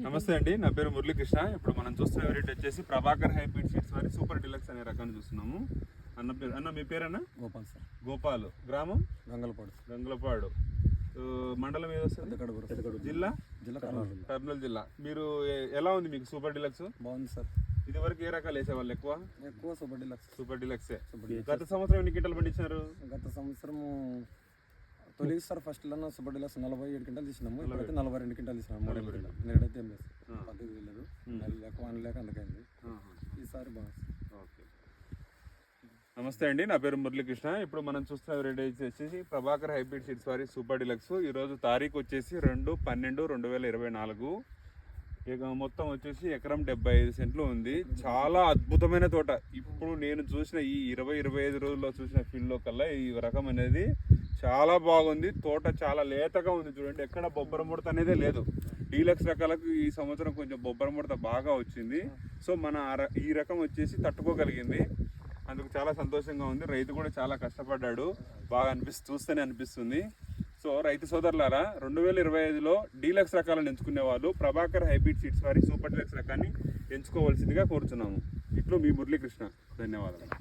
నమస్తే అండి, నా పేరు మురళీకృష్ణ. ఇప్పుడు మనం చూస్తున్న వెరైటీ వచ్చేసి ప్రభాకర్ హైబ్రిడ్ సీడ్స్ వారి సూపర్ డిలక్స్ అనే రకాన్ని చూస్తున్నాము. అన్న మీ పేరన్నా? గోపాల్ సార్. గోపాల్. గ్రామం గంగలపాడు. మండలం ఏదో వస్తుంది? జిల్లా కర్నూలు జిల్లా. మీరు ఎలా ఉంది మీకు సూపర్ డిలక్స్? బాగుంది సార్. ఇది వరకు ఏ రకాలు వేసేవాళ్ళు? ఎక్కువ సూపర్ డిలక్సే. గత సంవత్సరం ఎన్ని క్వింటాలు పండించారు? గత సంవత్సరం తొలి సార్ ఫస్ట్ లో సూపర్ డిలక్స్ 47 క్వింటాలు తీసినాము. ఇప్పుడైతే 42 క్వింటాలు తీసినాము. నేడైతే ఏం లేదు, పద్ధతి వెళ్ళదు, వాన లేక అందుకైంది. ఈసారి బాగుంది. నమస్తే అండి, నా పేరు మురళీకృష్ణ. ఇప్పుడు మనం చూస్తున్న వెరైటీ వచ్చేసి ప్రభాకర్ హైబ్రిడ్ సీడ్స్ వారి సూపర్ డిలక్స్. ఈరోజు తారీఖు వచ్చేసి 2/12/2024. ఇక మొత్తం వచ్చేసి ఎకరం 75 సెంట్లు ఉంది. చాలా అద్భుతమైన తోట. ఇప్పుడు నేను చూసిన ఈ 20-25 రోజుల్లో చూసిన ఫీల్డ్లో కల్లా ఈ రకం అనేది చాలా బాగుంది. తోట చాలా లేతగా ఉంది. చూడండి, ఎక్కడ బొబ్బర ముడత అనేదే లేదు. డీలక్స్ రకాలకు ఈ సంవత్సరం కొంచెం బొబ్బర ముడత బాగా వచ్చింది. సో మన ఈ రకం వచ్చేసి తట్టుకోగలిగింది. అందుకు చాలా సంతోషంగా ఉంది. రైతు కూడా చాలా కష్టపడ్డాడు. బాగా చూస్తేనే అనిపిస్తుంది. సో రైతు సోదరులారా, 2025లో డీలక్స్ రకాలను ఎంచుకునే వాళ్ళు ప్రభాకర్ హైబ్రిడ్ సీడ్స్ వారి సూపర్ డిలక్స్ రకాన్ని ఎంచుకోవాల్సిందిగా కోరుతున్నాము. ఇట్లు మీ మురళీకృష్ణ. ధన్యవాదాలు.